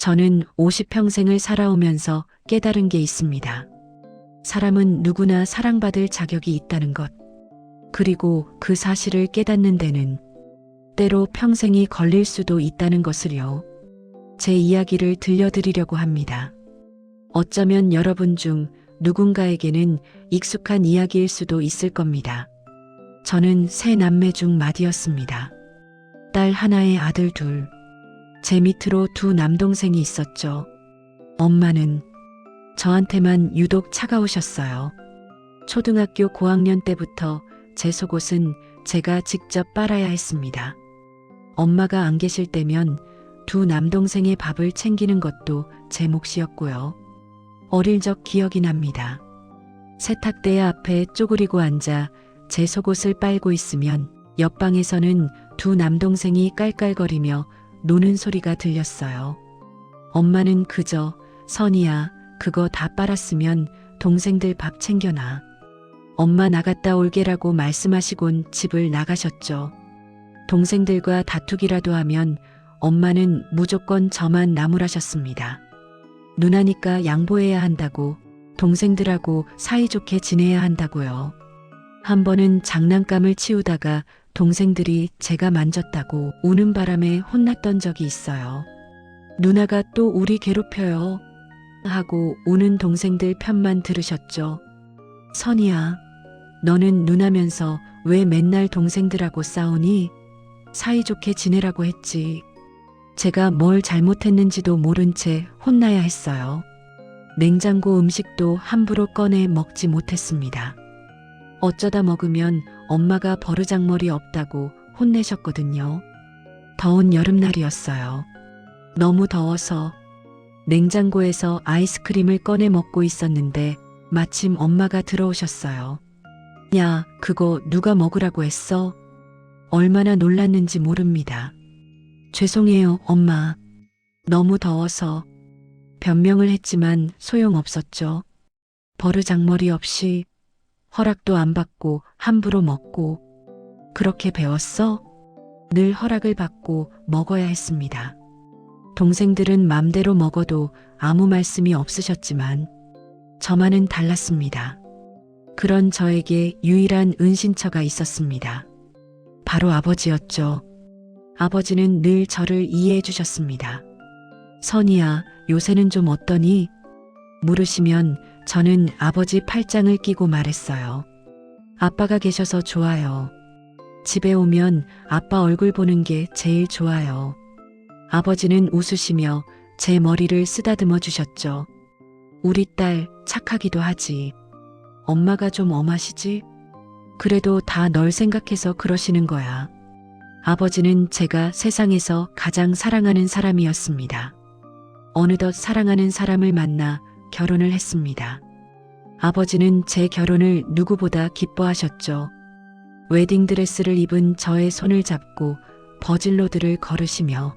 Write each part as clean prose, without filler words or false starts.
저는 50평생을 살아오면서 깨달은 게 있습니다. 사람은 누구나 사랑받을 자격이 있다는 것. 그리고 그 사실을 깨닫는 데는 때로 평생이 걸릴 수도 있다는 것을요. 제 이야기를 들려드리려고 합니다. 어쩌면 여러분 중 누군가에게는 익숙한 이야기일 수도 있을 겁니다. 저는 세 남매 중 맏이었습니다. 딸 하나에 아들 둘. 제 밑으로 두 남동생이 있었죠. 엄마는 저한테만 유독 차가우셨어요. 초등학교 고학년 때부터 제 속옷은 제가 직접 빨아야 했습니다. 엄마가 안 계실 때면 두 남동생의 밥을 챙기는 것도 제 몫이었고요. 어릴 적 기억이 납니다. 세탁대 앞에 쪼그리고 앉아 제 속옷을 빨고 있으면 옆방에서는 두 남동생이 깔깔거리며 노는 소리가 들렸어요. 엄마는 그저 선이야 그거 다 빨았으면 동생들 밥 챙겨놔. 엄마 나갔다 올게라고 말씀하시곤 집을 나가셨죠. 동생들과 다투기라도 하면 엄마는 무조건 저만 나무라셨습니다. 누나니까 양보해야 한다고, 동생들하고 사이좋게 지내야 한다고요. 한 번은 장난감을 치우다가 동생들이 제가 만졌다고 우는 바람에 혼났던 적이 있어요. 누나가 또 우리 괴롭혀요 하고 우는 동생들 편만 들으셨죠. 선이야, 너는 누나면서 왜 맨날 동생들하고 싸우니? 사이좋게 지내라고 했지. 제가 뭘 잘못했는지도 모른 채 혼나야 했어요. 냉장고 음식도 함부로 꺼내 먹지 못했습니다. 어쩌다 먹으면 엄마가 버르장머리 없다고 혼내셨거든요. 더운 여름날이었어요. 너무 더워서 냉장고에서 아이스크림을 꺼내 먹고 있었는데 마침 엄마가 들어오셨어요. 야, 그거 누가 먹으라고 했어? 얼마나 놀랐는지 모릅니다. 죄송해요, 엄마. 너무 더워서 변명을 했지만 소용없었죠. 버르장머리 없이 허락도 안 받고 함부로 먹고 그렇게 배웠어? 늘 허락을 받고 먹어야 했습니다. 동생들은 맘대로 먹어도 아무 말씀이 없으셨지만 저만은 달랐습니다. 그런 저에게 유일한 은신처가 있었습니다. 바로 아버지였죠. 아버지는 늘 저를 이해해 주셨습니다. 선이야, 요새는 좀 어떠니? 물으시면 저는 아버지 팔짱을 끼고 말했어요. 아빠가 계셔서 좋아요. 집에 오면 아빠 얼굴 보는 게 제일 좋아요. 아버지는 웃으시며 제 머리를 쓰다듬어 주셨죠. 우리 딸 착하기도 하지. 엄마가 좀 엄하시지? 그래도 다 널 생각해서 그러시는 거야. 아버지는 제가 세상에서 가장 사랑하는 사람이었습니다. 어느덧 사랑하는 사람을 만나 결혼을 했습니다. 아버지는 제 결혼을 누구보다 기뻐하셨죠. 웨딩드레스를 입은 저의 손을 잡고 버질로드를 걸으시며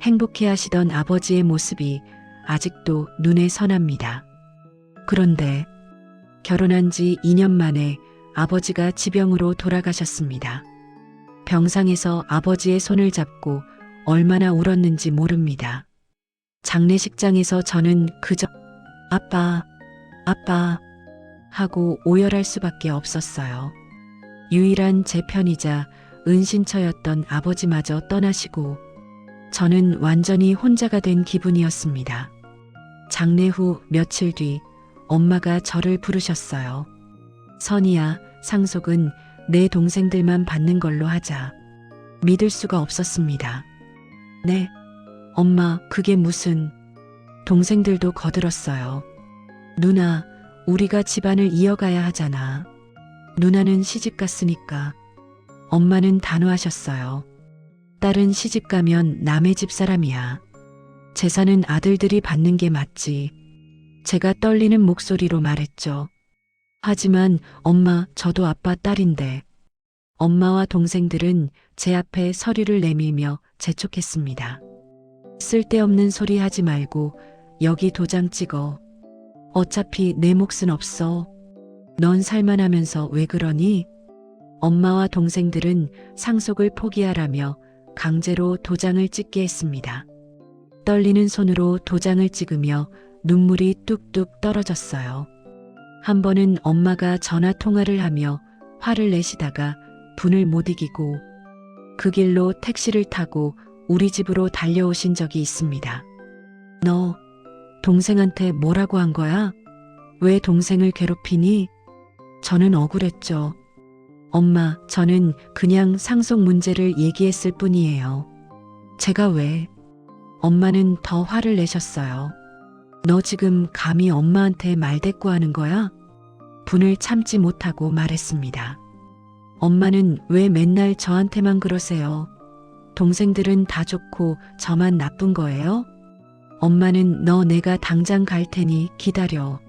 행복해 하시던 아버지의 모습이 아직도 눈에 선합니다. 그런데 결혼한 지 2년 만에 아버지가 지병으로 돌아가셨습니다. 병상에서 아버지의 손을 잡고 얼마나 울었는지 모릅니다. 장례식장에서 저는 그저 아빠, 아빠 하고 오열할 수밖에 없었어요. 유일한 제 편이자 은신처였던 아버지마저 떠나시고 저는 완전히 혼자가 된 기분이었습니다. 장례 후 며칠 뒤 엄마가 저를 부르셨어요. 선이야, 상속은 내 동생들만 받는 걸로 하자. 믿을 수가 없었습니다. 네, 엄마, 그게 무슨... 동생들도 거들었어요. 누나, 우리가 집안을 이어가야 하잖아. 누나는 시집 갔으니까. 엄마는 단호하셨어요. 딸은 시집 가면 남의 집 사람이야. 재산은 아들들이 받는 게 맞지. 제가 떨리는 목소리로 말했죠. 하지만 엄마, 저도 아빠 딸인데. 엄마와 동생들은 제 앞에 서류를 내밀며 재촉했습니다. 쓸데없는 소리 하지 말고 여기 도장 찍어. 어차피 내 몫은 없어. 넌 살만하면서 왜 그러니? 엄마와 동생들은 상속을 포기하라며 강제로 도장을 찍게 했습니다. 떨리는 손으로 도장을 찍으며 눈물이 뚝뚝 떨어졌어요. 한 번은 엄마가 전화 통화를 하며 화를 내시다가 분을 못 이기고 그 길로 택시를 타고 우리 집으로 달려오신 적이 있습니다. 너 동생한테 뭐라고 한 거야? 왜 동생을 괴롭히니? 저는 억울했죠. 엄마, 저는 그냥 상속 문제를 얘기했을 뿐이에요. 제가 왜? 엄마는 더 화를 내셨어요. 너 지금 감히 엄마한테 말대꾸하는 거야? 분을 참지 못하고 말했습니다. 엄마는 왜 맨날 저한테만 그러세요? 동생들은 다 좋고 저만 나쁜 거예요? 엄마는 너 내가 당장 갈 테니 기다려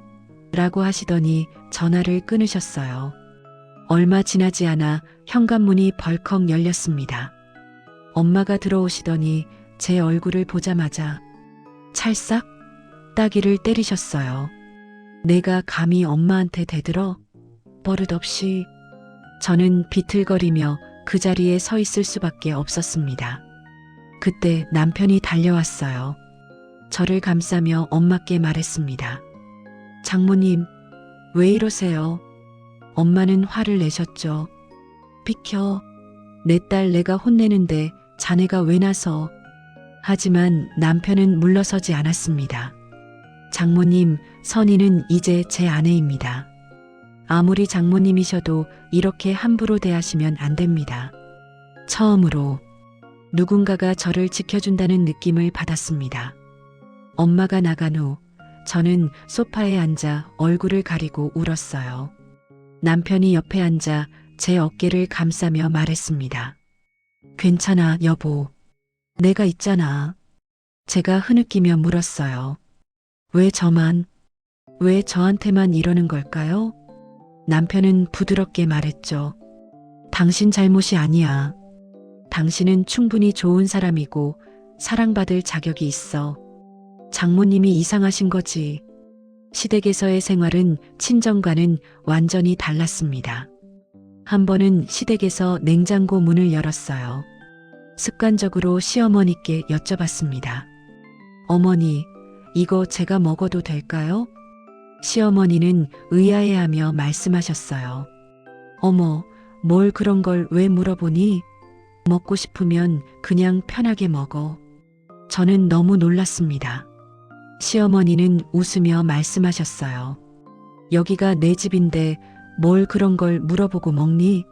라고 하시더니 전화를 끊으셨어요. 얼마 지나지 않아 현관문이 벌컥 열렸습니다. 엄마가 들어오시더니 제 얼굴을 보자마자 찰싹 따귀를 때리셨어요. 내가 감히 엄마한테 대들어? 버릇없이. 저는 비틀거리며 그 자리에 서 있을 수밖에 없었습니다. 그때 남편이 달려왔어요. 저를 감싸며 엄마께 말했습니다. 장모님, 왜 이러세요? 엄마는 화를 내셨죠. 비켜. 내 딸 내가 혼내는데 자네가 왜 나서? 하지만 남편은 물러서지 않았습니다. 장모님, 선희는 이제 제 아내입니다. 아무리 장모님이셔도 이렇게 함부로 대하시면 안 됩니다. 처음으로 누군가가 저를 지켜준다는 느낌을 받았습니다. 엄마가 나간 후 저는 소파에 앉아 얼굴을 가리고 울었어요. 남편이 옆에 앉아 제 어깨를 감싸며 말했습니다. 괜찮아, 여보. 내가 있잖아. 제가 흐느끼며 물었어요. 왜 저만? 왜 저한테만 이러는 걸까요? 남편은 부드럽게 말했죠. 당신 잘못이 아니야. 당신은 충분히 좋은 사람이고 사랑받을 자격이 있어. 장모님이 이상하신 거지. 시댁에서의 생활은 친정과는 완전히 달랐습니다. 한 번은 시댁에서 냉장고 문을 열었어요. 습관적으로 시어머니께 여쭤봤습니다. 어머니, 이거 제가 먹어도 될까요? 시어머니는 의아해하며 말씀하셨어요. 어머, 뭘 그런 걸 왜 물어보니? 먹고 싶으면 그냥 편하게 먹어. 저는 너무 놀랐습니다. 시어머니는 웃으며 말씀하셨어요. 여기가 내 집인데 뭘 그런 걸 물어보고 먹니?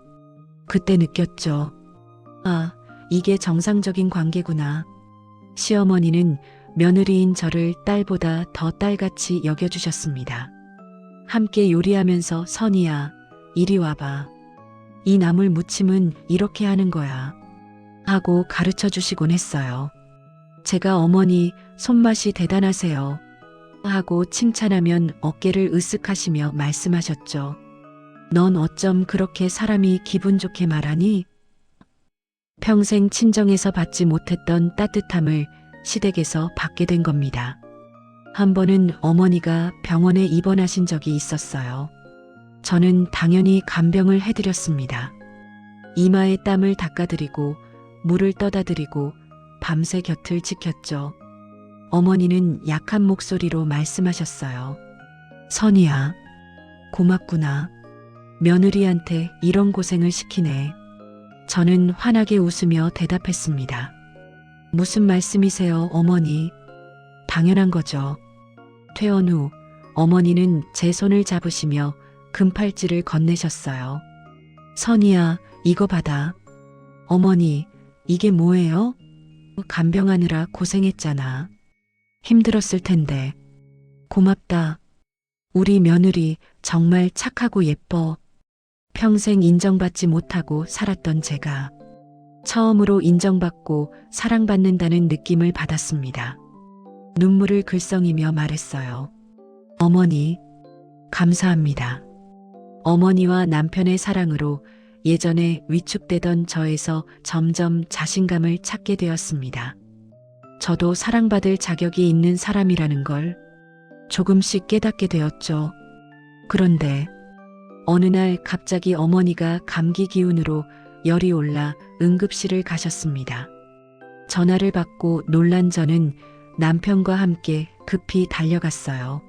그때 느꼈죠. 아, 이게 정상적인 관계구나. 시어머니는 며느리인 저를 딸보다 더 딸같이 여겨주셨습니다. 함께 요리하면서 선희야, 이리 와봐. 이 나물 무침은 이렇게 하는 거야. 하고 가르쳐 주시곤 했어요. 제가 어머니 손맛이 대단하세요. 하고 칭찬하면 어깨를 으쓱하시며 말씀하셨죠. 넌 어쩜 그렇게 사람이 기분 좋게 말하니? 평생 친정에서 받지 못했던 따뜻함을 시댁에서 받게 된 겁니다. 한 번은 어머니가 병원에 입원하신 적이 있었어요. 저는 당연히 간병을 해드렸습니다. 이마에 땀을 닦아드리고 물을 떠다드리고 밤새 곁을 지켰죠. 어머니는 약한 목소리로 말씀하셨어요. 선희야, 고맙구나. 며느리한테 이런 고생을 시키네. 저는 환하게 웃으며 대답했습니다. 무슨 말씀이세요, 어머니? 당연한 거죠. 퇴원 후 어머니는 제 손을 잡으시며 금팔찌를 건네셨어요. 선희야, 이거 받아. 어머니, 이게 뭐예요? 간병하느라 고생했잖아. 힘들었을 텐데. 고맙다. 우리 며느리 정말 착하고 예뻐. 평생 인정받지 못하고 살았던 제가 처음으로 인정받고 사랑받는다는 느낌을 받았습니다. 눈물을 글썽이며 말했어요. 어머니, 감사합니다. 어머니와 남편의 사랑으로 예전에 위축되던 저에서 점점 자신감을 찾게 되었습니다. 저도 사랑받을 자격이 있는 사람이라는 걸 조금씩 깨닫게 되었죠. 그런데 어느 날 갑자기 어머니가 감기 기운으로 열이 올라 응급실을 가셨습니다. 전화를 받고 놀란 저는 남편과 함께 급히 달려갔어요.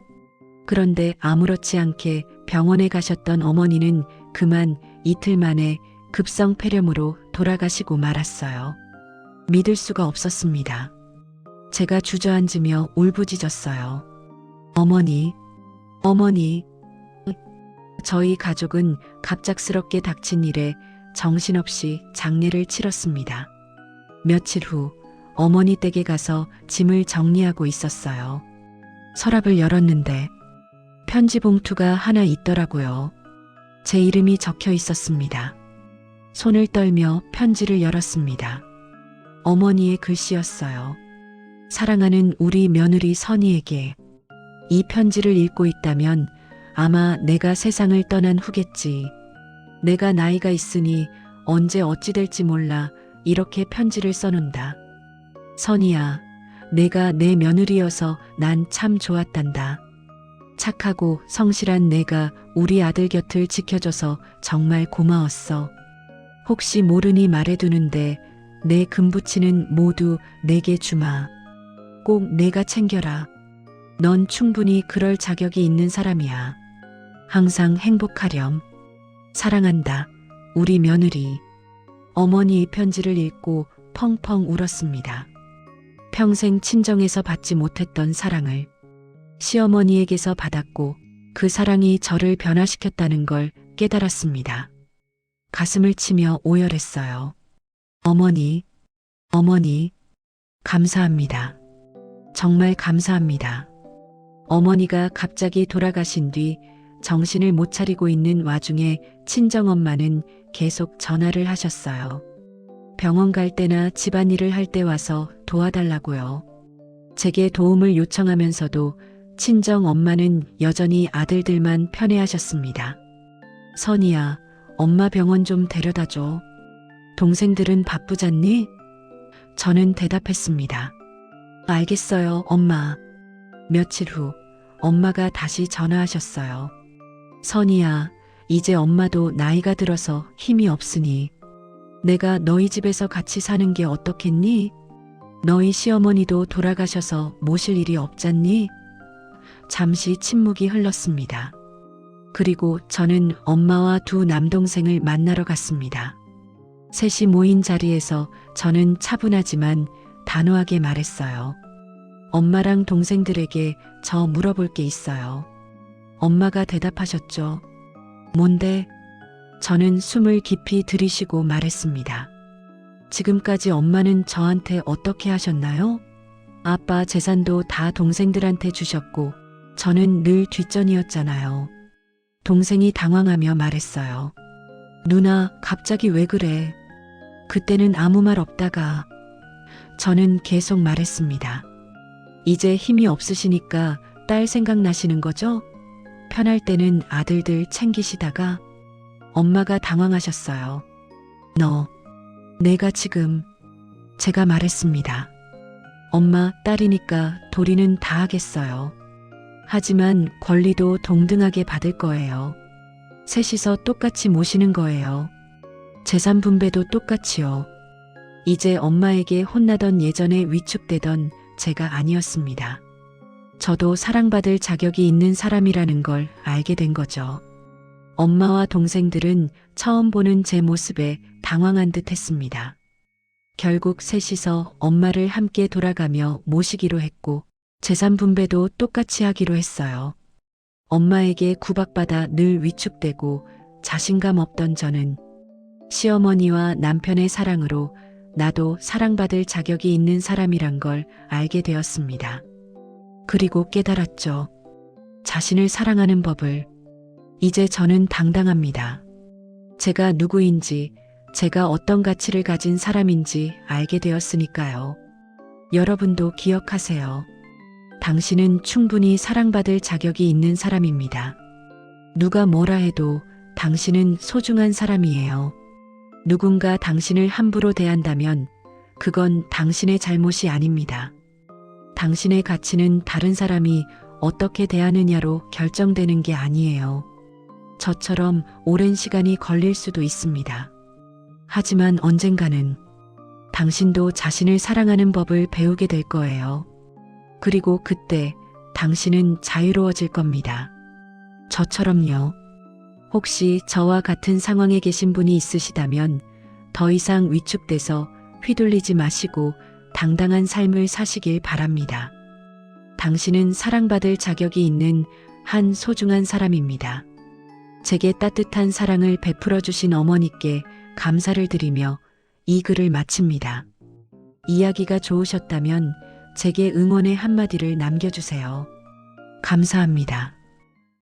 그런데 아무렇지 않게 병원에 가셨던 어머니는 그만 이틀 만에 급성 폐렴으로 돌아가시고 말았어요. 믿을 수가 없었습니다. 제가 주저앉으며 울부짖었어요. 어머니, 어머니. 저희 가족은 갑작스럽게 닥친 일에 정신없이 장례를 치렀습니다. 며칠 후 어머니 댁에 가서 짐을 정리하고 있었어요. 서랍을 열었는데 편지 봉투가 하나 있더라고요. 제 이름이 적혀 있었습니다. 손을 떨며 편지를 열었습니다. 어머니의 글씨였어요. 사랑하는 우리 며느리 선희에게. 이 편지를 읽고 있다면 아마 내가 세상을 떠난 후겠지. 내가 나이가 있으니 언제 어찌 될지 몰라 이렇게 편지를 써놓는다. 선희야, 내가 내 며느리여서 난 참 좋았단다. 착하고 성실한 내가 우리 아들 곁을 지켜줘서 정말 고마웠어. 혹시 모르니 말해두는데 내 금부치는 모두 내게 주마. 꼭 내가 챙겨라. 넌 충분히 그럴 자격이 있는 사람이야. 항상 행복하렴. 사랑한다. 우리 며느리. 어머니 이 편지를 읽고 펑펑 울었습니다. 평생 친정에서 받지 못했던 사랑을 시어머니에게서 받았고 그 사랑이 저를 변화시켰다는 걸 깨달았습니다. 가슴을 치며 오열했어요. 어머니, 어머니, 감사합니다. 정말 감사합니다. 어머니가 갑자기 돌아가신 뒤 정신을 못 차리고 있는 와중에 친정엄마는 계속 전화를 하셨어요. 병원 갈 때나 집안일을 할 때 와서 도와달라고요. 제게 도움을 요청하면서도 친정엄마는 여전히 아들들만 편애하셨습니다. 선희야, 엄마 병원 좀 데려다줘. 동생들은 바쁘잖니? 저는 대답했습니다. 알겠어요, 엄마. 며칠 후 엄마가 다시 전화하셨어요. 선희야, 이제 엄마도 나이가 들어서 힘이 없으니 내가 너희 집에서 같이 사는 게 어떻겠니? 너희 시어머니도 돌아가셔서 모실 일이 없잖니? 잠시 침묵이 흘렀습니다. 그리고 저는 엄마와 두 남동생을 만나러 갔습니다. 셋이 모인 자리에서 저는 차분하지만 단호하게 말했어요. 엄마랑 동생들에게 저 물어볼 게 있어요. 엄마가 대답하셨죠. 뭔데? 저는 숨을 깊이 들이쉬고 말했습니다. 지금까지 엄마는 저한테 어떻게 하셨나요? 아빠 재산도 다 동생들한테 주셨고 저는 늘 뒷전이었잖아요. 동생이 당황하며 말했어요. 누나, 갑자기 왜 그래? 그때는 아무 말 없다가 저는 계속 말했습니다. 이제 힘이 없으시니까 딸 생각나시는 거죠? 편할 때는 아들들 챙기시다가 엄마가 당황하셨어요. 내가 지금 제가 말했습니다. 엄마, 딸이니까 도리는 다 하겠어요. 하지만 권리도 동등하게 받을 거예요. 셋이서 똑같이 모시는 거예요. 재산 분배도 똑같이요. 이제 엄마에게 혼나던 예전에 위축되던 제가 아니었습니다. 저도 사랑받을 자격이 있는 사람이라는 걸 알게 된 거죠. 엄마와 동생들은 처음 보는 제 모습에 당황한 듯 했습니다. 결국 셋이서 엄마를 함께 돌아가며 모시기로 했고 재산 분배도 똑같이 하기로 했어요. 엄마에게 구박받아 늘 위축되고 자신감 없던 저는 시어머니와 남편의 사랑으로 나도 사랑받을 자격이 있는 사람이란 걸 알게 되었습니다. 그리고 깨달았죠. 자신을 사랑하는 법을. 이제 저는 당당합니다. 제가 누구인지, 제가 어떤 가치를 가진 사람인지 알게 되었으니까요. 여러분도 기억하세요. 당신은 충분히 사랑받을 자격이 있는 사람입니다. 누가 뭐라 해도 당신은 소중한 사람이에요. 누군가 당신을 함부로 대한다면 그건 당신의 잘못이 아닙니다. 당신의 가치는 다른 사람이 어떻게 대하느냐로 결정되는 게 아니에요. 저처럼 오랜 시간이 걸릴 수도 있습니다. 하지만 언젠가는 당신도 자신을 사랑하는 법을 배우게 될 거예요. 그리고 그때 당신은 자유로워질 겁니다. 저처럼요. 혹시 저와 같은 상황에 계신 분이 있으시다면 더 이상 위축돼서 휘둘리지 마시고 당당한 삶을 사시길 바랍니다. 당신은 사랑받을 자격이 있는 한 소중한 사람입니다. 제게 따뜻한 사랑을 베풀어 주신 어머니께 감사를 드리며 이 글을 마칩니다. 이야기가 좋으셨다면 제게 응원의 한마디를 남겨주세요. 감사합니다.